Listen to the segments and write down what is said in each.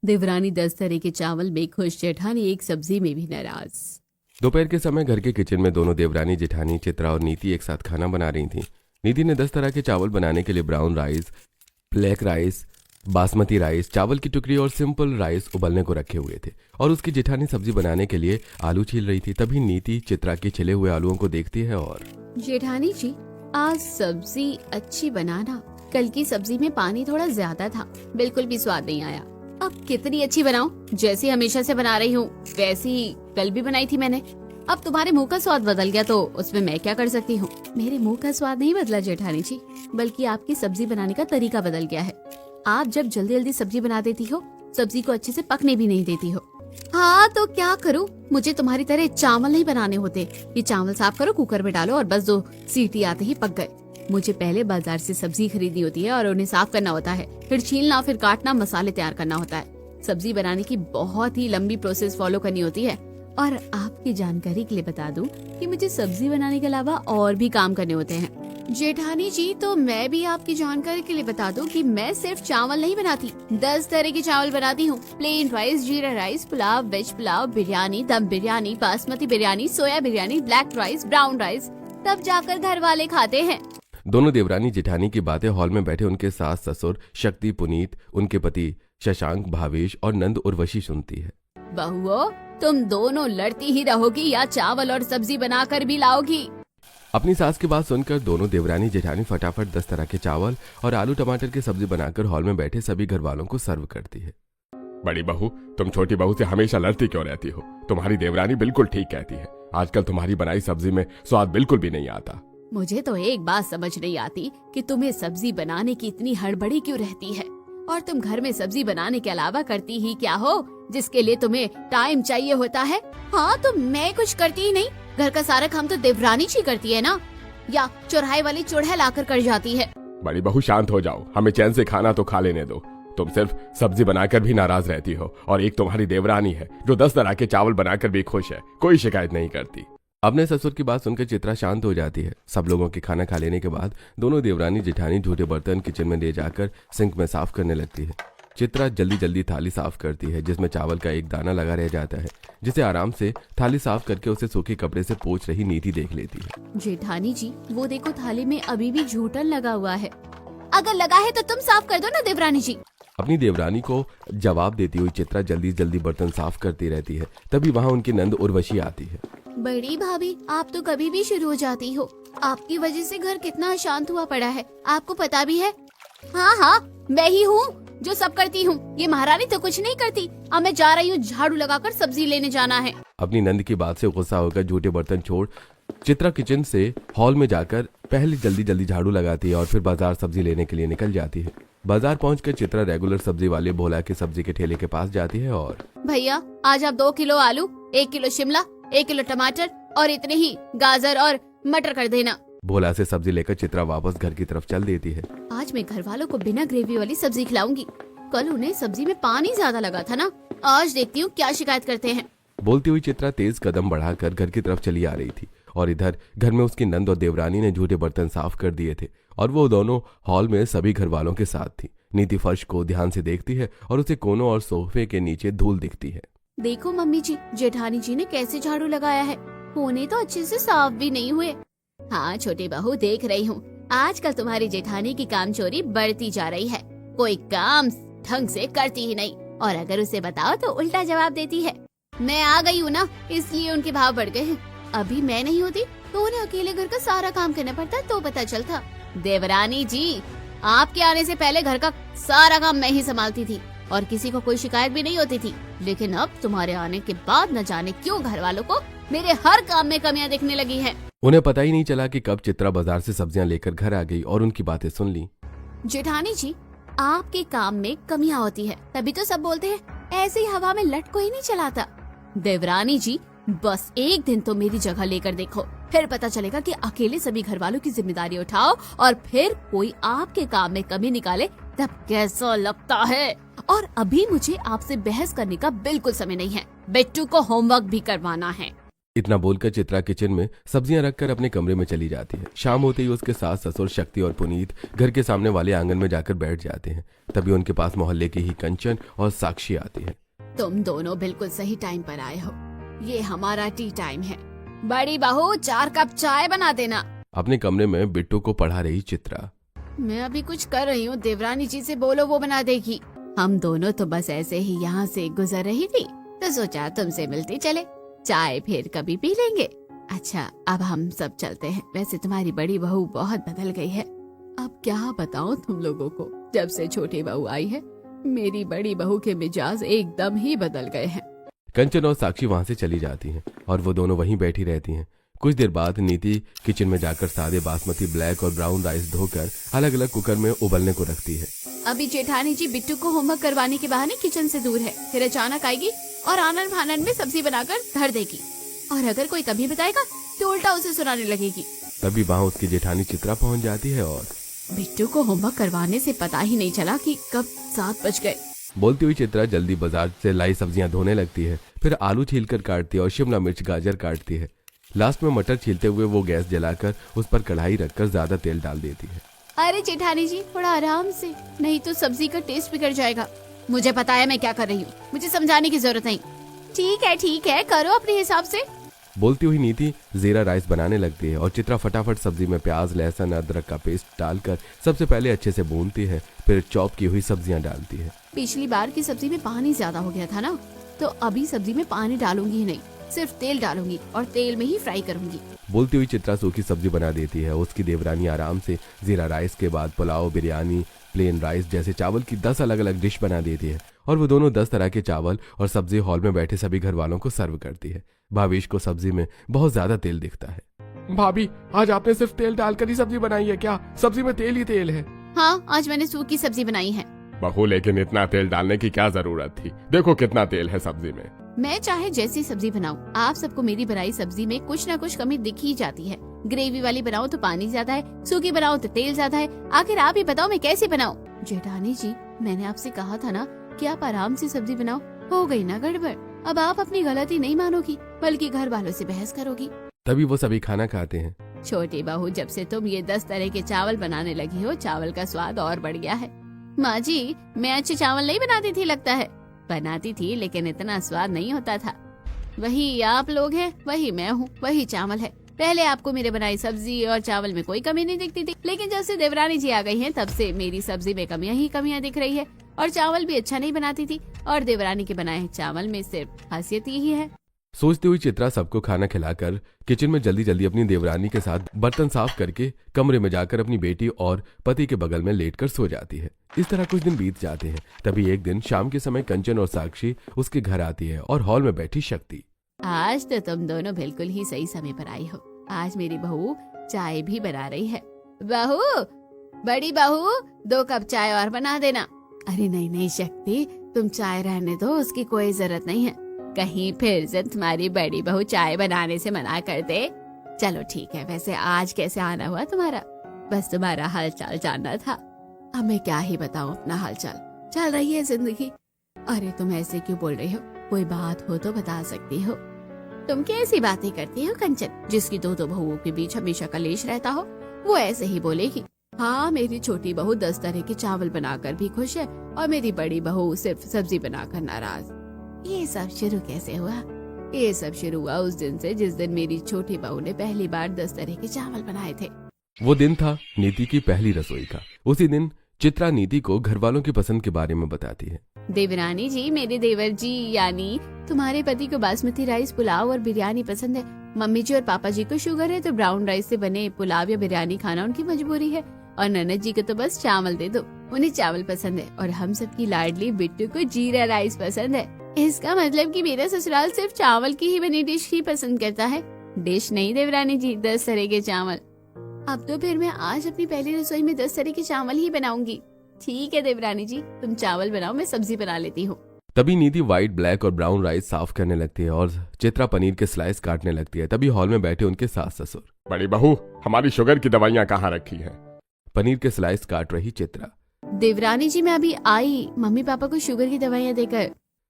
देवरानी 10 तरह के चावल में खुश, जेठानी एक सब्जी में भी नाराज। दोपहर के समय घर के किचन में दोनों देवरानी जेठानी चित्रा और नीति एक साथ खाना बना रही थीं। नीति ने 10 तरह के चावल बनाने के लिए brown rice, black rice, basmati rice, चावल की टुकड़ी और सिंपल राइस उबलने को रखे हुए थे और उसकी जेठानी सब्जी बनाने के लिए आलू छील रही थी। तभी नीति चित्रा के छिले हुए आलूओं को देखती है और जेठानी जी, आज सब्जी अच्छी बनाना। कल की सब्जी में पानी थोड़ा ज्यादा था, बिल्कुल भी स्वाद नहीं आया। अब कितनी अच्छी बनाऊं? जैसी हमेशा से बना रही हूँ वैसी ही कल भी बनाई थी मैंने। अब तुम्हारे मुंह का स्वाद बदल गया तो उसमें मैं क्या कर सकती हूँ? मेरे मुंह का स्वाद नहीं बदला जेठानी जी, बल्कि आपकी सब्जी बनाने का तरीका बदल गया है। आप जब जल्दी जल्दी सब्जी बना देती हो, सब्जी को अच्छे से पकने भी नहीं देती हो। हाँ तो क्या करूँ? मुझे तुम्हारी तरह चावल नहीं बनाने होते। ये चावल साफ करो, कुकर में डालो और बस 2 सीटी आते ही पक गए। मुझे पहले बाजार से सब्जी खरीदनी होती है और उन्हें साफ करना होता है, फिर छीलना, फिर काटना, मसाले तैयार करना होता है। सब्जी बनाने की बहुत ही लंबी प्रोसेस फॉलो करनी होती है। और आपकी जानकारी के लिए बता दूं कि मुझे सब्जी बनाने के अलावा और भी काम करने होते हैं। जेठानी जी, तो मैं भी आपकी जानकारी के लिए बता दूं कि मैं सिर्फ चावल नहीं बनाती, 10 तरह के चावल बनाती हूँ। Plain rice, jeera rice, pulao, veg pulao, biryani, dum biryani, basmati biryani, soya biryani, black rice, brown rice, तब जाकर घर वाले खाते हैं। दोनों देवरानी जेठानी की बातें हॉल में बैठे उनके सास ससुर शक्ति, पुनीत, उनके पति शशांक, भावेश और नंद उर्वशी सुनती है। बहुओं, तुम दोनों लड़ती ही रहोगी या चावल और सब्जी बनाकर भी लाओगी? अपनी सास की बात सुनकर दोनों देवरानी जेठानी फटाफट 10 तरह के चावल और आलू टमाटर की सब्जी बनाकर हॉल में बैठे सभी घर वालों को सर्व करती है। बड़ी बहू, तुम छोटी बहू से हमेशा लड़ती क्यों रहती हो? तुम्हारी देवरानी बिल्कुल ठीक कहती है। आजकल तुम्हारी बनाई सब्जी में स्वाद बिल्कुल भी नहीं आता। मुझे तो एक बात समझ नहीं आती कि तुम्हें सब्जी बनाने की इतनी हड़बड़ी क्यों रहती है, और तुम घर में सब्जी बनाने के अलावा करती ही क्या हो जिसके लिए तुम्हें टाइम चाहिए होता है? हाँ तो मैं कुछ करती ही नहीं, घर का सारा काम तो देवरानी जी करती है ना, या चौराहे वाली चूल्हा लाकर कर जाती है। बड़ी बहू शांत हो जाओ, हमें चैन से खाना तो खा लेने दो। तुम सिर्फ सब्जी बनाकर भी नाराज रहती हो और एक तुम्हारी देवरानी है जो 10 तरह के चावल बनाकर भी खुश है, कोई शिकायत नहीं करती। अपने ससुर की बात सुनकर चित्रा शांत हो जाती है। सब लोगों के खाना खा लेने के बाद दोनों देवरानी जेठानी झूठे बर्तन किचन में ले जाकर सिंक में साफ करने लगती है। चित्रा जल्दी जल्दी थाली साफ करती है जिसमें चावल का एक दाना लगा रह जाता है, जिसे आराम से थाली साफ करके उसे सूखे कपड़े से पोंछ रही नीति देख लेती है। जेठानी जी, वो देखो थाली में अभी भी झूठन लगा हुआ है। अगर लगा है तो तुम साफ कर दो ना देवरानी जी। अपनी देवरानी को जवाब देती हुई चित्रा जल्दी जल्दी बर्तन साफ करती रहती है। तभी वहाँ उनकी नंद उर्वशी आती है। बड़ी भाभी, आप तो कभी भी शुरू हो जाती हो। आपकी वजह से घर कितना अशांत हुआ पड़ा है, आपको पता भी है। हाँ हाँ, मैं ही हूँ जो सब करती हूँ, ये महारानी तो कुछ नहीं करती। अब मैं जा रही हूँ, झाड़ू लगाकर सब्जी लेने जाना है। अपनी नंद की बात से गुस्सा होकर झूठे बर्तन छोड़ चित्रा किचन से हॉल में जाकर पहले जल्दी जल्दी झाड़ू लगाती है और फिर बाजार सब्जी लेने के लिए निकल जाती है। बाजार पहुंचकर चित्रा रेगुलर सब्जी वाले भोला के सब्जी के ठेले के पास जाती है और भैया, आज आप 2 किलो आलू, 1 किलो शिमला, 1 किलो टमाटर और इतने ही गाजर और मटर कर देना। भोला से सब्जी लेकर चित्रा वापस घर की तरफ चल देती है। आज मैं घर वालों को बिना ग्रेवी वाली सब्जी खिलाऊंगी। कल उन्हें सब्जी में पानी ज्यादा लगा था ना, आज देखती हूँ क्या शिकायत करते हैं। बोलती हुई चित्रा तेज कदम बढ़ाकर घर की तरफ चली आ रही थी और इधर घर में उसकी नंद और देवरानी ने झूठे बर्तन साफ कर दिए थे और वो दोनों हॉल में सभी घर वालों के साथ थी। नीति फर्श को ध्यान से देखती है और उसे कोनों और सोफे के नीचे धूल दिखती है। देखो मम्मी जी, जेठानी जी ने कैसे झाड़ू लगाया है, कोने तो अच्छे से साफ भी नहीं हुए। हाँ छोटी बहू, देख रही हूँ आजकल तुम्हारी जेठानी की काम चोरी बढ़ती जा रही है। कोई काम ढंग से करती ही नहीं और अगर उसे बताओ तो उल्टा जवाब देती है। मैं आ गई हूँ ना, इसलिए उनके भाव बढ़ गए हैं। अभी मैं नहीं होती तो उन्हें अकेले घर का सारा काम करना पड़ता तो पता चलता। देवरानी जी, आपके आने से पहले घर का सारा काम मैं ही संभालती थी और किसी को कोई शिकायत भी नहीं होती थी, लेकिन अब तुम्हारे आने के बाद न जाने क्यों घर वालों को मेरे हर काम में कमियां दिखने लगी हैं। उन्हें पता ही नहीं चला कि कब चित्रा बाजार से सब्जियां लेकर घर आ गई और उनकी बातें सुन ली। जेठानी जी, आपके काम में कमियां होती है, तभी तो सब बोलते हैं ऐसे ही हवा में लट कोई नहीं चलाता। देवरानी जी, बस एक दिन तो मेरी जगह लेकर देखो, फिर पता चलेगा कि अकेले सभी घर वालों की जिम्मेदारी उठाओ और फिर कोई आपके काम में कमी निकाले तब कैसा लगता है। और अभी मुझे आपसे बहस करने का बिल्कुल समय नहीं है, बिट्टू को होमवर्क भी करवाना है। इतना बोलकर चित्रा किचन में सब्जियां रखकर अपने कमरे में चली जाती है। शाम होते ही उसके सास ससुर शक्ति और पुनीत घर के सामने वाले आंगन में जाकर बैठ जाते हैं। तभी उनके पास मोहल्ले की ही कंचन और साक्षी आती है। तुम दोनों बिल्कुल सही टाइम पर आए हो। ये हमारा टी टाइम है। बड़ी बहू 4 कप चाय बना देना। अपने कमरे में बिट्टू को पढ़ा रही चित्रा। मैं अभी कुछ कर रही हूँ, देवरानी जी से बोलो वो बना देगी। हम दोनों तो बस ऐसे ही यहाँ से गुजर रही थी तो सोचा तुमसे मिलती चले, चाय फिर कभी पी लेंगे। अच्छा अब हम सब चलते हैं। वैसे तुम्हारी बड़ी बहू बहुत बदल गई है। अब क्या बताऊं तुम लोगों को, जब से छोटी बहू आई है मेरी बड़ी बहू के मिजाज एकदम ही बदल गए हैं। कंचन और साक्षी वहां से चली जाती हैं और वो दोनों वहीं बैठी रहती हैं। कुछ देर बाद नीति किचन में जाकर सादे बासमती ब्लैक और ब्राउन राइस धोकर अलग अलग कुकर में उबलने को रखती है। अभी जेठानी जी बिट्टू को होमवर्क करवाने के बहाने किचन से दूर है, फिर अचानक आएगी और आनन फानन में सब्जी बनाकर धर देगी, और अगर कोई कभी बताएगा तो उल्टा उसे सुनाने लगेगी। तभी वहाँ उसकी जेठानी चित्रा पहुँच जाती है और बिट्टू को होमवर्क करवाने से पता ही नहीं चला कि कब 7 बज गए। बोलती हुई चित्रा जल्दी बाजार से लाई सब्जियां धोने लगती है, फिर आलू छीलकर काटती है और शिमला मिर्च गाजर काटती है। लास्ट में मटर छीलते हुए वो गैस जलाकर उस पर कढ़ाई रखकर ज्यादा तेल डाल देती है। अरे जेठानी जी थोड़ा आराम से, नहीं तो सब्जी का टेस्ट बिगड़ जाएगा। मुझे पता है मैं क्या कर रही हूँ, मुझे समझाने की जरूरत नहीं। ठीक है करो अपने हिसाब से। बोलती हुई नीति जीरा राइस बनाने लगती है और चित्रा फटाफट सब्जी में प्याज लहसुन अदरक का पेस्ट डालकर सबसे पहले अच्छे से भूनती है, फिर चॉप की हुई सब्जियां डालती है। पिछली बार की सब्जी में पानी ज्यादा हो गया था ना, तो अभी सब्जी में पानी डालूंगी ही नहीं, सिर्फ तेल डालूंगी और तेल में ही फ्राई करूंगी। बोलती हुई चित्रा सूखी सब्जी बना देती है। उसकी देवरानी आराम से जीरा राइस के बाद पुलाव, बिरयानी, प्लेन राइस जैसे चावल की 10 अलग अलग डिश बना देती है और वो दोनों 10 तरह के चावल और सब्जी हॉल में बैठे सभी घर वालों को सर्व करती है। भावेश को सब्जी में बहुत ज्यादा तेल दिखता है। भाभी आज आपने सिर्फ तेल डालकर ही सब्जी बनाई है क्या? सब्जी में तेल ही तेल है। हाँ आज मैंने सूखी सब्जी बनाई है। बहू लेकिन इतना तेल डालने की क्या जरूरत थी? देखो कितना तेल है सब्जी में। मैं चाहे जैसी सब्जी बनाऊं, आप सबको मेरी बनाई सब्जी में कुछ न कुछ कमी दिख ही जाती है। ग्रेवी वाली बनाओ तो पानी ज्यादा है, सूखी बनाओ तो तेल ज्यादा है। आखिर आप ही बताओ मैं कैसे बनाऊं? जेठानी जी मैंने आपसे कहा था ना कि आप आराम से सब्जी बनाओ, हो गई ना गड़बड़। अब आप अपनी गलती नहीं मानोगी बल्कि घर वालों से बहस करोगी। तभी वो सभी खाना खाते हैं। छोटी बहू जब से तुम ये 10 तरह के चावल बनाने लगी हो, चावल का स्वाद और बढ़ गया है। माँ जी मैं अच्छे चावल नहीं बनाती थी, लगता है बनाती थी लेकिन इतना स्वाद नहीं होता था। वही आप लोग हैं, वही मैं हूँ, वही चावल है। पहले आपको मेरे बनाई सब्जी और चावल में कोई कमी नहीं दिखती थी, लेकिन जब से देवरानी जी आ गई हैं तब से मेरी सब्जी में कमियां ही कमियां दिख रही है। और चावल भी अच्छा नहीं बनाती थी और देवरानी के बनाए चावल में सिर्फ खासियत ही है। सोचती हुई चित्रा सबको खाना खिलाकर किचन में जल्दी जल्दी अपनी देवरानी के साथ बर्तन साफ करके कमरे में जाकर अपनी बेटी और पति के बगल में लेटकर सो जाती है। इस तरह कुछ दिन बीत जाते हैं। तभी एक दिन शाम के समय कंचन और साक्षी उसके घर आती है और हॉल में बैठी शक्ति। आज तो तुम दोनों बिल्कुल ही सही समय पर आई हो। आज मेरी बहू चाय भी बना रही है। बहू, बड़ी बहू 2 कप चाय और बना देना। अरे नहीं शक्ति, तुम चाय रहने दो, उसकी कोई जरूरत नहीं है। कहीं फिर से तुम्हारी बड़ी बहू चाय बनाने से मना कर दे। चलो ठीक है, वैसे आज कैसे आना हुआ तुम्हारा? बस तुम्हारा हाल चाल जानना था। अब मैं क्या ही बताऊं अपना हाल चाल, चल रही है जिंदगी। अरे तुम ऐसे क्यों बोल रही हो? कोई बात हो तो बता सकती हो। तुम कैसी बातें करती हो कंचन? जिसकी 2 बहुओं के बीच हमेशा कलेश रहता हो वो ऐसे ही बोलेगी। हाँ मेरी छोटी बहू 10 तरह के चावल बनाकर भी खुश है और मेरी बड़ी बहू सिर्फ सब्जी बनाकर नाराज। ये सब शुरू कैसे हुआ? ये सब शुरू हुआ उस दिन से जिस दिन मेरी छोटी बहू ने पहली बार 10 तरह के चावल बनाए थे। वो दिन था नीति की पहली रसोई का। उसी दिन चित्रा नीति को घर वालों की पसंद के बारे में बताती है। देवरानी जी, मेरे देवर जी यानी तुम्हारे पति को बासमती राइस, पुलाव और बिरयानी पसंद है। मम्मी जी और पापा जी को शुगर है तो ब्राउन राइस से बने पुलाव या बिरयानी खाना उनकी मजबूरी है। और ननद जी को तो बस चावल दे दो, उन्हें चावल पसंद है। और हम सबकी लाडली बिट्टू को जीरा राइस पसंद है। इसका मतलब कि मेरा ससुराल सिर्फ चावल की ही बनी डिश ही पसंद करता है। डिश नहीं देवरानी जी, 10 तरह के चावल। अब तो फिर मैं आज अपनी पहली रसोई में 10 तरह के चावल ही बनाऊंगी। ठीक है देवरानी जी, तुम चावल बनाओ, मैं सब्जी बना लेती हूँ। तभी नीति व्हाइट, ब्लैक और ब्राउन राइस साफ करने लगती है और चित्रा पनीर के स्लाइस काटने लगती है। तभी हॉल में बैठे उनके सास ससुर। बड़ी बहू, हमारी शुगर की दवाइयाँ कहाँ रखी हैं? पनीर के स्लाइस काट रही चित्रा। देवरानी जी मैं अभी आई, मम्मी पापा को शुगर की दवाइयाँ देकर।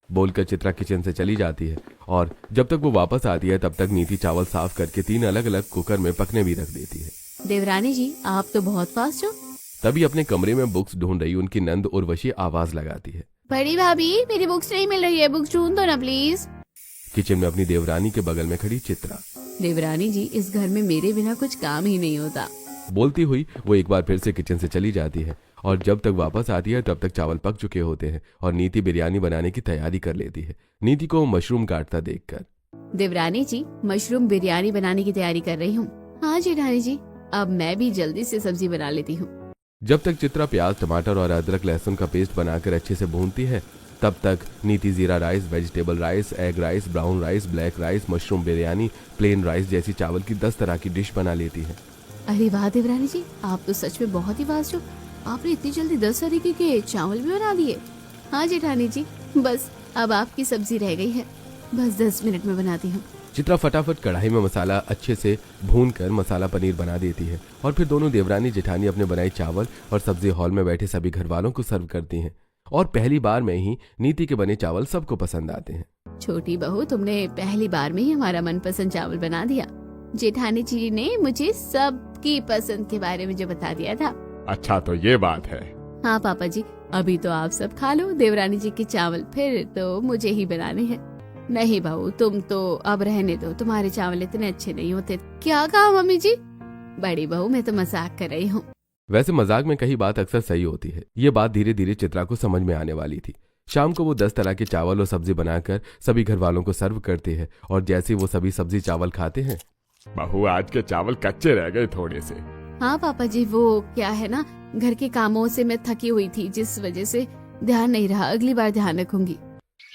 बोलकर चित्रा किचन से चली जाती है और जब तक वो वापस आती है तब तक नीति चावल साफ करके 3 अलग अलग कुकर में पकने भी रख देती है। देवरानी जी आप तो बहुत फास्ट हो। तभी अपने कमरे में बुक्स ढूंढ रही उनकी नंद उर्वशी आवाज लगाती है। बड़ी भाभी मेरी बुक्स नहीं मिल रही है, बुक्स ढूंढ दो ना प्लीज। किचन में अपनी देवरानी के बगल में खड़ी चित्रा। देवरानी जी इस घर में मेरे बिना कुछ काम ही नहीं होता। बोलती हुई वो एक बार फिर से किचन से चली जाती है और जब तक वापस आती है तब तक चावल पक चुके होते हैं और नीति बिरयानी बनाने की तैयारी कर लेती है नीति को मशरूम काटता देखकर। देवरानी जी मशरूम बिरयानी बनाने की तैयारी कर रही हूँ। हाँ जेठानी जी अब मैं भी जल्दी से सब्जी बना लेती हूँ। जब तक चित्रा प्याज टमाटर और अदरक लहसुन का पेस्ट बनाकर अच्छे से भूनती है तब तक नीति जीरा rice, vegetable rice, egg rice, brown rice, black rice, mushroom biryani, plain rice जैसी चावल की 10 तरह की डिश बना लेती है। अरे वाह देवरानी जी आप तो सच में बहुत ही फास्ट हो। आपने इतनी जल्दी 10 तरीके के चावल भी बना दिए। हाँ जेठानी जी बस अब आपकी सब्जी रह गई है, बस 10 मिनट में बनाती हूँ। चित्रा फटाफट कढ़ाई में मसाला अच्छे से भूनकर मसाला पनीर बना देती है और फिर दोनों देवरानी जेठानी अपने बनाई चावल और सब्जी हॉल में बैठे सभी घर वालों को सर्व करती हैं और पहली बार में ही नीति के बने चावल सबको पसंद आते हैं। छोटी बहू तुमने पहली बार में ही हमारा मनपसंद चावल बना दिया। जेठानी जी ने मुझे सबकी पसंद के बारे में जो बता दिया था। अच्छा तो ये बात है। हाँ पापा जी अभी तो आप सब खा लो देवरानी जी के चावल, फिर तो मुझे ही बनाने हैं। नहीं बहू तुम तो अब रहने दो, तुम्हारे चावल इतने अच्छे नहीं होते। क्या कहा मम्मी जी? बड़ी बहू मैं तो मजाक कर रही हूँ। वैसे मजाक में कही बात अक्सर सही होती है। ये बात धीरे धीरे चित्रा को समझ में आने वाली थी। शाम को वो 10 तरह के चावल और सब्जी बनाकर सभी घर वालों को सर्व करते हैं और जैसे वो सभी सब्जी चावल खाते हैं। बहू आज के चावल कच्चे रह गए थोड़े से। हाँ पापा जी वो क्या है ना घर के कामों से मैं थकी हुई थी जिस वजह से ध्यान नहीं रहा, अगली बार ध्यान रखूंगी।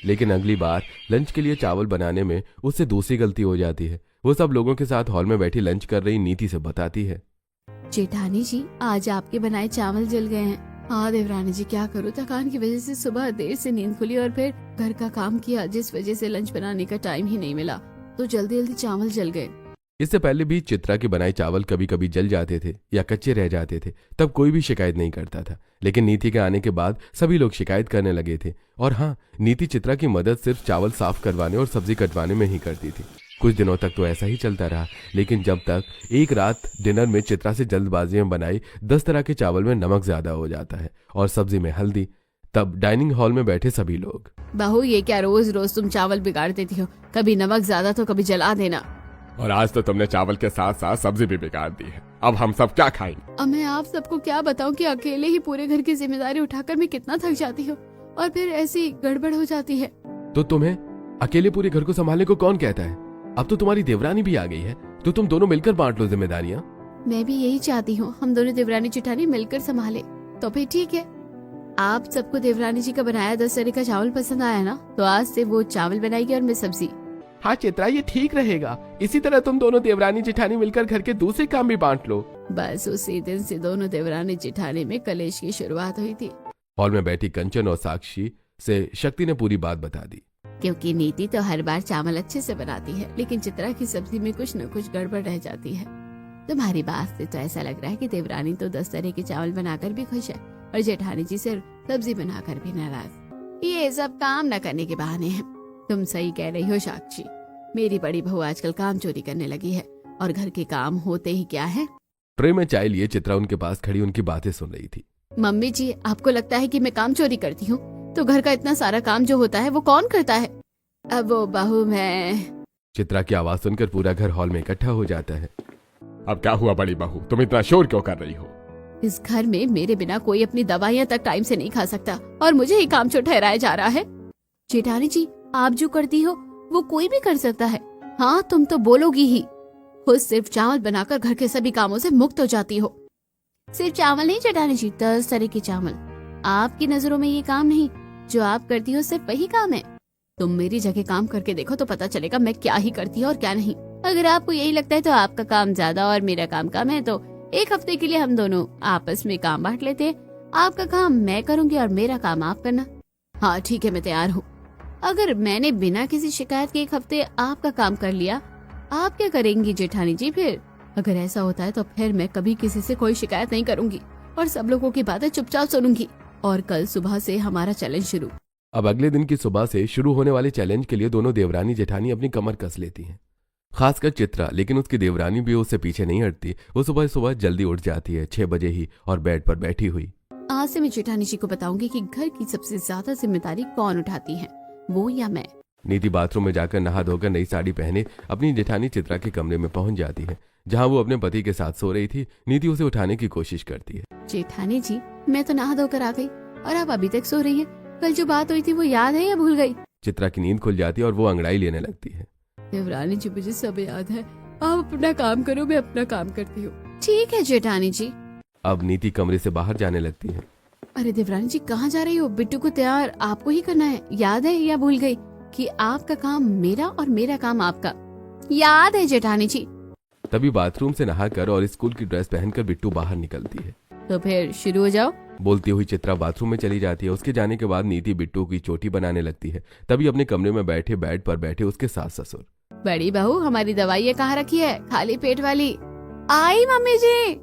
लेकिन अगली बार लंच के लिए चावल बनाने में उससे दूसरी गलती हो जाती है। वो सब लोगों के साथ हॉल में बैठी लंच कर रही नीति से बताती है। जेठानी जी आज आपके बनाए चावल जल गए हैं। हाँ देवरानी जी क्या करूँ, थकान की वजह से सुबह देर से नींद खुली और फिर घर का काम किया जिस वजह से लंच बनाने का टाइम ही नहीं मिला, तो जल्दी जल्दी चावल जल गए। इससे पहले भी चित्रा के बनाए चावल कभी कभी जल जाते थे या कच्चे रह जाते थे, तब कोई भी शिकायत नहीं करता था। लेकिन नीति के आने के बाद सभी लोग शिकायत करने लगे थे। और हाँ, नीति चित्रा की मदद सिर्फ चावल साफ करवाने और सब्जी कटवाने में ही करती थी। कुछ दिनों तक तो ऐसा ही चलता रहा, लेकिन जब तक एक रात डिनर में चित्रा से जल्दबाजी में बनाई 10 तरह के चावल में नमक ज्यादा हो जाता है और सब्जी में हल्दी, तब डाइनिंग हॉल में बैठे सभी लोग। बहू ये क्या रोज रोज तुम चावल बिगाड़ देती हो, कभी नमक ज्यादा तो कभी जला देना। और आज तो तुमने चावल के साथ साथ सब्जी भी बिगाड़ दी है। अब हम सब क्या खाएंगे? अब मैं आप सबको क्या बताऊं कि अकेले ही पूरे घर की जिम्मेदारी उठाकर मैं कितना थक जाती हूँ और फिर ऐसी गड़बड़ हो जाती है। तो तुम्हें अकेले पूरे घर को संभालने को कौन कहता है? अब तो तुम्हारी देवरानी भी आ गई है, तो तुम दोनों मिलकर बांट लो जिम्मेदारियाँ। मैं भी यही चाहती हूँ, हम दोनों देवरानी जेठानी मिलकर संभाले। तो फिर ठीक है, आप सबको देवरानी जी का बनाया 10 तरह का चावल पसंद आया ना, तो आज से वो चावल बनाएगी और मैं सब्जी। हाँ चित्रा, ये ठीक रहेगा। इसी तरह तुम दोनों देवरानी जेठानी मिलकर घर के दूसरे काम भी बांट लो। बस उसी दिन से दोनों देवरानी जेठानी में कलेश की शुरुआत हुई थी। हॉल में बैठी कंचन और साक्षी से शक्ति ने पूरी बात बता दी। क्योंकि नीति तो हर बार चावल अच्छे से बनाती है, लेकिन चित्रा की सब्जी में कुछ न कुछ गड़बड़ रह जाती है। तुम्हारी बात से तो ऐसा लग रहा है कि देवरानी तो 10 तरह के चावल बनाकर भी खुश है और जेठानी जी सिर्फ सब्जी बनाकर भी नाराज। ये सब काम न करने के बहाने हैं। तुम सही कह रही हो साक्षी, मेरी बड़ी बहू आजकल काम चोरी करने लगी है और घर के काम होते ही क्या है। ट्रे में चाय लिए चित्रा उनके पास खड़ी उनकी बातें सुन रही थी। मम्मी जी आपको लगता है कि मैं काम चोरी करती हूँ, तो घर का इतना सारा काम जो होता है वो कौन करता है? अब वो बहू मैं। चित्रा की आवाज सुनकर पूरा घर हॉल में इकट्ठा हो जाता है। अब क्या हुआ बड़ी बहू, तुम इतना शोर क्यों कर रही हो? इस घर में मेरे बिना कोई अपनी दवाइयाँ तक टाइम से नहीं खा सकता और मुझे ही काम चोर ठहराया जा रहा है। जेठानी जी आप जो करती हो वो कोई भी कर सकता है। हाँ तुम तो बोलोगी ही, खुद सिर्फ चावल बनाकर घर के सभी कामों से मुक्त हो जाती हो। सिर्फ चावल नहीं जेठानी जी, 10 तरह के चावल। आपकी नजरों में ये काम नहीं, जो आप करती हो सिर्फ वही काम है। तुम मेरी जगह काम करके देखो तो पता चलेगा मैं क्या ही करती हूँ और क्या नहीं। अगर आपको यही लगता है तो आपका काम ज्यादा और मेरा काम कम है, तो एक हफ्ते के लिए हम दोनों आपस में काम बांट लेते हैं। आपका काम मैं करूंगी और मेरा काम आप करना। हाँ ठीक है, मैं तैयार हूँ। अगर मैंने बिना किसी शिकायत के एक हफ्ते आपका काम कर लिया, आप क्या करेंगी जेठानी जी फिर? अगर ऐसा होता है तो फिर मैं कभी किसी से कोई शिकायत नहीं करूंगी और सब लोगों की बातें चुपचाप सुनूंगी। और कल सुबह से हमारा चैलेंज शुरू। अब अगले दिन की सुबह से शुरू होने वाले चैलेंज के लिए दोनों देवरानी जेठानी अपनी कमर कस लेती हैं। खासकर चित्रा, लेकिन उसकी देवरानी भी उससे पीछे नहीं हटती। वो सुबह सुबह जल्दी उठ जाती है, 6 बजे ही, और बेड पर बैठी हुई। आज से मैं जेठानी जी को बताऊंगी कि घर की सबसे ज्यादा जिम्मेदारी कौन उठाती है, वो या मैं। नीति बाथरूम में जाकर नहा धोकर नई साड़ी पहने अपनी जेठानी चित्रा के कमरे में पहुंच जाती है, जहां वो अपने पति के साथ सो रही थी। नीति उसे उठाने की कोशिश करती है। जेठानी जी, मैं तो नहा धोकर आ गई और आप अभी तक सो रही है। कल जो बात हुई थी वो याद है या भूल गई? चित्रा की नींद खुल जाती है और वो अंगड़ाई लेने लगती है। देवरानी जी, मुझे सब याद है। आप अपना काम करो, मैं अपना काम करती हूँ। ठीक है जेठानी जी। अब नीति कमरे से बाहर जाने लगती है। अरे देवरानी जी, कहाँ जा रही हो? बिट्टू को तैयार आपको ही करना है, याद है या भूल गई कि आपका काम मेरा और मेरा काम आपका? याद है जेठानी जी। तभी बाथरूम से नहाकर और स्कूल की ड्रेस पहनकर बिट्टू बाहर निकलती है। तो फिर शुरू हो जाओ, बोलती हुई चित्रा बाथरूम में चली जाती है। उसके जाने के बाद नीति बिट्टू की चोटी बनाने लगती है। तभी अपने कमरे में बैठे बेड पर बैठे उसके सास ससुर। बड़ी बहू, हमारी दवाई कहाँ रखी है? खाली पेट वाली। आई मम्मी जी।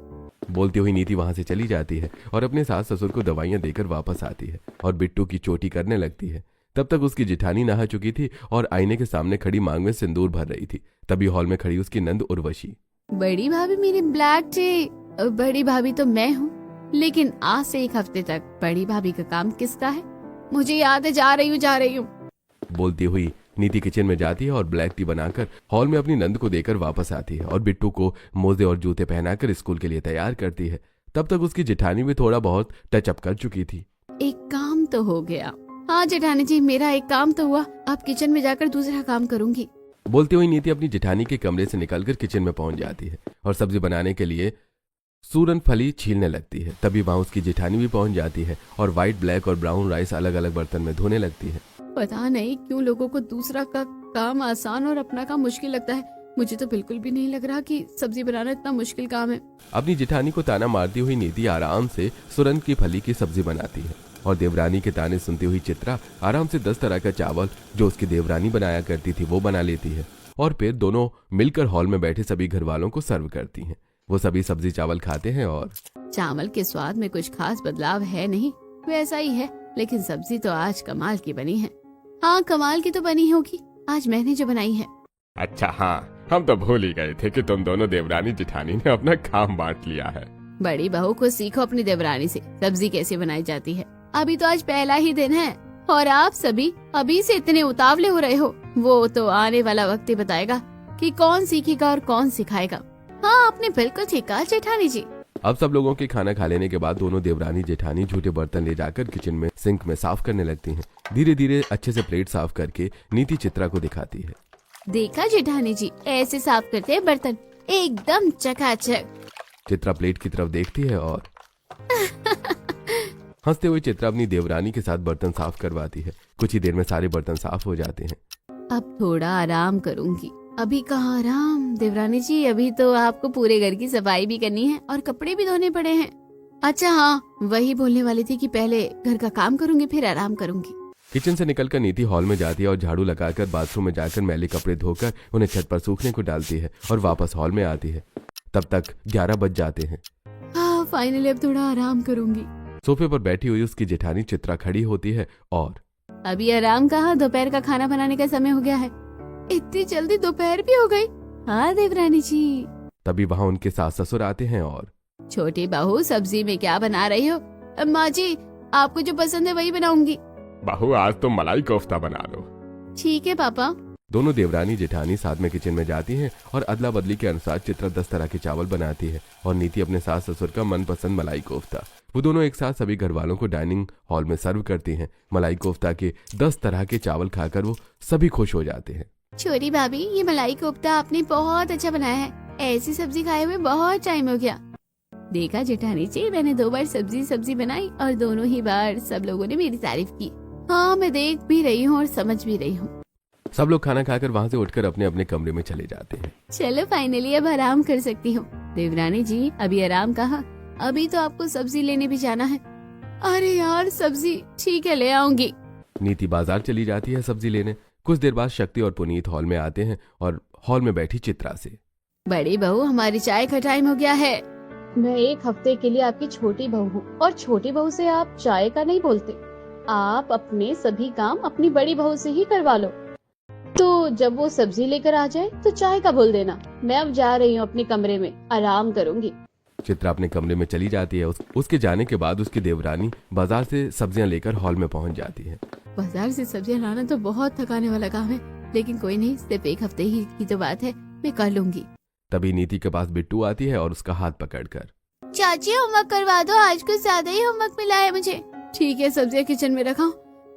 बोलती हुई नीति वहां से चली जाती है और अपने सास ससुर को दवाइयां देकर वापस आती है और बिट्टू की चोटी करने लगती है। तब तक उसकी जेठानी नहा चुकी थी और आईने के सामने खड़ी मांग में सिंदूर भर रही थी। तभी हॉल में खड़ी उसकी नंद उर्वशी। बड़ी भाभी मेरी ब्लैक टी। बड़ी भाभी तो मैं हूँ, लेकिन आज से 1 हफ्ते तक बड़ी भाभी का काम किसका है? मुझे याद है, जा रही हूँ। बोलती हुई नीति किचन में जाती है और ब्लैक टी बनाकर हॉल में अपनी नंद को देकर वापस आती है और बिट्टू को मोजे और जूते पहनाकर स्कूल के लिए तैयार करती है। तब तक उसकी जेठानी भी थोड़ा बहुत टचअप कर चुकी थी। एक काम तो हो गया। हाँ जेठानी जी, मेरा एक काम तो हुआ। अब किचन में जाकर दूसरा काम करूंगी। बोलती हुई नीति अपनी जेठानी के कमरे से निकलकर किचन में पहुंच जाती है और सब्जी बनाने के लिए सूरन फली छीलने लगती है। तभी वहां उसकी जेठानी भी पहुंच जाती है और व्हाइट, ब्लैक और ब्राउन राइस अलग अलग बर्तन में धोने लगती है। पता नहीं क्यों लोगों को दूसरा का काम आसान और अपना काम मुश्किल लगता है। मुझे तो बिल्कुल भी नहीं लग रहा कि सब्जी बनाना इतना मुश्किल काम है। अपनी जेठानी को ताना मारती हुई नीति आराम से सूरन की फली की सब्जी बनाती है और देवरानी के ताने सुनती हुई चित्रा आराम से 10 तरह का चावल जो उसकी देवरानी बनाया करती थी वो बना लेती है और फिर दोनों मिलकर हॉल में बैठे सभी घर वालों को सर्व करती हैं। वो सभी सब्जी चावल खाते हैं और चावल के स्वाद में कुछ खास बदलाव है नहीं, वैसा ही है, लेकिन सब्जी तो आज कमाल की बनी है। हाँ, कमाल की तो बनी होगी, आज मैंने जो बनाई है। अच्छा हाँ, हम तो भूल ही गए थे कि तुम दोनों देवरानी जेठानी ने अपना काम बांट लिया है। बड़ी बहू को सीखो अपनी देवरानी से सब्जी कैसे बनाई जाती है। अभी तो आज पहला ही दिन है और आप सभी अभी से इतने उतावले हो रहे हो। वो तो आने वाला वक्त ही बताएगा कि कौन सीखेगा और कौन सिखाएगा। हाँ, आपने बिल्कुल ठीक कहा जेठानी जी। अब सब लोगों के खाना खा लेने के बाद दोनों देवरानी जेठानी झूठे बर्तन ले जाकर किचन में सिंक में साफ करने लगती हैं। धीरे धीरे अच्छे से प्लेट साफ करके नीति चित्रा को दिखाती है। देखा जेठानी जी, ऐसे साफ करते हैं बर्तन, एकदम चकाचक। चित्रा प्लेट की तरफ देखती है और हंसते हुए चित्रा अपनी देवरानी के साथ बर्तन साफ करवाती है। कुछ ही देर में सारे बर्तन साफ हो जाते हैं। अब थोड़ा आराम करूंगी। अभी कहाँ आराम देवरानी जी, अभी तो आपको पूरे घर की सफाई भी करनी है और कपड़े भी धोने पड़े हैं। अच्छा हाँ, वही बोलने वाली थी कि पहले घर का काम करूंगी फिर आराम करूंगी। किचन से निकलकर नीति हॉल में जाती है और झाड़ू लगाकर बाथरूम में जाकर मैले कपड़े धोकर उन्हें छत पर सूखने को डालती है और वापस हॉल में आती है। तब तक 11 बज जाते हैं। हाँ, फाइनली अब थोड़ा आराम करूंगी। सोफे पर बैठी हुई उसकी जेठानी चित्रा खड़ी होती है और अभी आराम कहाँ, दोपहर का खाना बनाने का समय हो गया है। इतनी जल्दी दोपहर भी हो गई? हाँ देवरानी जी। तभी वहाँ उनके सास ससुर आते हैं और छोटी बहू, सब्जी में क्या बना रही हो? अम्मा जी, आपको जो पसंद है वही बनाऊंगी। बहू, आज तो मलाई कोफ्ता बना दो। ठीक है पापा। दोनों देवरानी जेठानी साथ में किचन में जाती हैं और अदला बदली के अनुसार चित्रा 10 तरह के चावल बनाती है और नीति अपने सास ससुर का मनपसंद मलाई कोफ्ता। वो दोनों एक साथ सभी घर वालों को डाइनिंग हॉल में सर्व करती हैं। मलाई कोफ्ता के 10 तरह के चावल खाकर वो सभी खुश हो जाते हैं। छोटी भाभी, ये मलाई कोफ्ता आपने बहुत अच्छा बनाया है। ऐसी सब्जी खाए हुए बहुत टाइम हो गया। देखा जेठानी जी, मैंने 2 बार सब्जी बनाई और दोनों ही बार सब लोगों ने मेरी तारीफ की। हाँ, मैं देख भी रही हूँ और समझ भी रही हूँ। सब लोग खाना खाकर वहाँ से उठकर अपने अपने कमरे में चले जाते हैं। चलो फाइनली अब आराम कर सकती हूँ। देवरानी जी, अभी आराम कहाँ, अभी तो आपको सब्जी लेने भी जाना है। अरे यार, सब्जी ठीक है, ले आऊंगी। नीति बाजार चली जाती है सब्जी लेने। कुछ देर बाद शक्ति और पुनीत हॉल में आते हैं और हॉल में बैठी चित्रा से, बड़ी बहू, हमारी चाय का टाइम हो गया है। मैं 1 हफ्ते के लिए आपकी छोटी बहू हूँ और छोटी बहू से आप चाय का नहीं बोलते। आप अपने सभी काम अपनी बड़ी बहू से ही करवा लो। तो जब वो सब्जी लेकर आ जाए तो चाय का बोल देना। मैं अब जा रही हूँ अपने कमरे में, आराम करूंगी। चित्रा अपने कमरे में चली जाती है। उसके जाने के बाद उसकी देवरानी बाजार से सब्जियां लेकर हॉल में पहुंच जाती है। बाजार से सब्जियां लाना तो बहुत थकाने वाला काम है, लेकिन कोई नहीं, सिर्फ एक हफ्ते ही की तो बात है, मैं कर लूंगी। तभी नीति के पास बिट्टू आती है और उसका हाथ पकड़कर, चाची होमवर्क करवा दो, आज कुछ ज्यादा ही होमवर्क मिला है मुझे। ठीक है, सब्जियां किचन में रखा,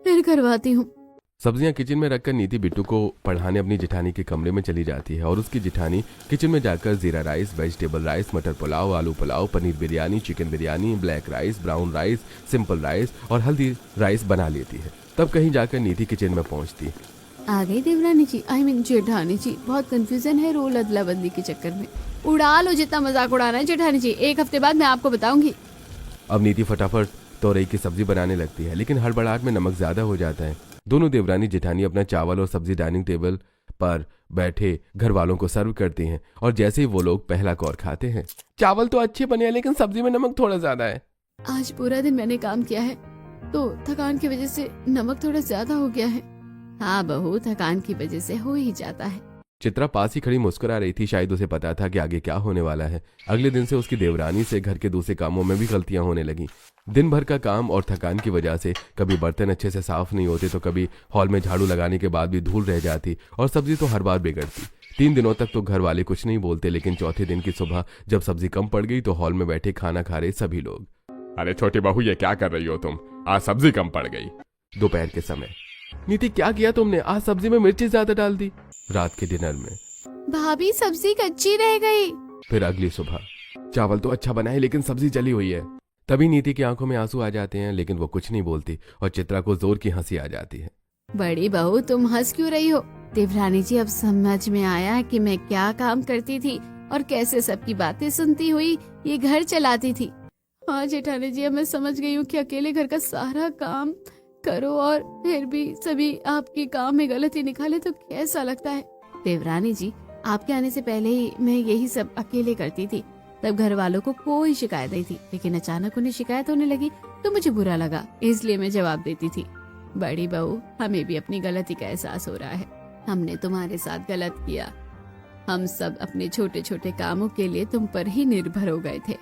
फिर करवाती हूँ। सब्जियां किचन में रखकर नीति बिट्टू को पढ़ाने अपनी जेठानी के कमरे में चली जाती है और उसकी जेठानी किचन में जाकर जीरा राइस, वेजिटेबल राइस, मटर पुलाव, आलू pulao, paneer biryani, chicken biryani, black rice, brown rice, simple rice और हल्दी राइस बना लेती है। तब कहीं जाकर नीति किचन में पहुंचती। आ गई देवरानी जी, आई मीन जेठानी जी। बहुत कंफ्यूजन है रोल अदला बदली के चक्कर में। उड़ा लो जितना मजाक उड़ाना है जेठानी जी, एक हफ्ते बाद मैं आपको बताऊंगी। अब नीति फटाफट तोरई की सब्जी बनाने लगती है, लेकिन हड़बड़ाहट में नमक ज्यादा हो जाता है। दोनों देवरानी जेठानी अपना चावल और सब्जी डाइनिंग टेबल पर बैठे घर वालों को सर्व करती हैं और जैसे ही वो लोग पहला कौर खाते हैं, चावल तो अच्छे बने हैं लेकिन सब्जी में नमक थोड़ा ज्यादा है। आज पूरा दिन मैंने काम किया है तो थकान की वजह से नमक थोड़ा ज्यादा हो गया है। हाँ बहू, थकान की वजह से हो ही जाता है। चित्रा पास ही खड़ी मुस्कुरा रही थी, शायद उसे पता था कि आगे क्या होने वाला है। अगले दिन से उसकी देवरानी से घर के दूसरे कामों में भी गलतियां होने लगी। दिन भर का काम और थकान की वजह से कभी बर्तन अच्छे से साफ नहीं होते तो कभी हॉल में झाड़ू लगाने के बाद भी धूल रह जाती और सब्जी तो हर बार बिगड़ती। 3 दिनों तक तो घर वाले कुछ नहीं बोलते, लेकिन चौथे दिन की सुबह जब सब्जी कम पड़ गई तो हॉल में बैठे खाना खा रहे सभी लोग, अरे छोटी बहू, ये क्या कर रही हो तुम? आज सब्जी कम पड़ गई। दोपहर के समय, नीति क्या किया तुमने? आज सब्जी में मिर्ची ज्यादा डाल दी। रात के डिनर में, भाभी सब्जी कच्ची रह गई। फिर अगली सुबह, चावल तो अच्छा बना है लेकिन सब्जी जली हुई है। तभी नीति की आंखों में आंसू आ जाते हैं, लेकिन वो कुछ नहीं बोलती और चित्रा को जोर की हंसी आ जाती है। बड़ी बहू, तुम हंस क्यों रही हो? देवरानी जी, अब समझ में आया कि मैं क्या काम करती थी और कैसे सबकी बातें सुनती हुई ये घर चलाती थी। हाँ जेठानी जी, अब मैं समझ गई हूँ कि अकेले घर का सारा काम करो और फिर भी सभी आपके काम में गलती निकाले तो कैसा लगता है। देवरानी जी, आपके आने से पहले ही मैं यही सब अकेले करती थी, तब घर वालों को कोई शिकायत नहीं थी, लेकिन अचानक उन्हें शिकायत होने लगी तो मुझे बुरा लगा, इसलिए मैं जवाब देती थी। बड़ी बहू, हमें भी अपनी गलती का एहसास हो रहा है। हमने तुम्हारे साथ गलत किया। हम सब अपने छोटे छोटे कामों के लिए तुम पर ही निर्भर हो गए थे।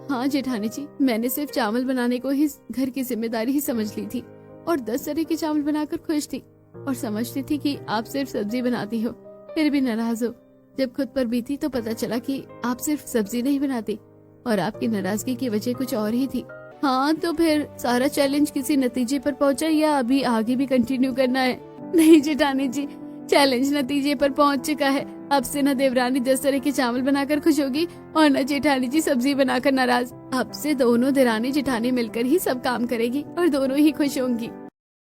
हाँ जेठानी जी, मैंने सिर्फ चावल बनाने को ही घर की जिम्मेदारी ही समझ ली थी और 10 तरह के चावल बनाकर खुश थी और समझती थी कि आप सिर्फ सब्जी बनाती हो, फिर भी नाराज हो। जब खुद पर बीती तो पता चला कि आप सिर्फ सब्जी नहीं बनाती और आपकी नाराजगी की वजह कुछ और ही थी। हाँ, तो फिर सारा चैलेंज किसी नतीजे पर पहुंचा या अभी आगे भी कंटिन्यू करना है? नहीं जेठानी जी, चैलेंज नतीजे पर पहुंच चुका है। अब से न देवरानी 10 तरह के चावल बनाकर खुश होगी और न जेठानी जी सब्जी बनाकर नाराज। अब से दोनों देरानी जेठानी मिलकर ही सब काम करेगी और दोनों ही खुश होंगी।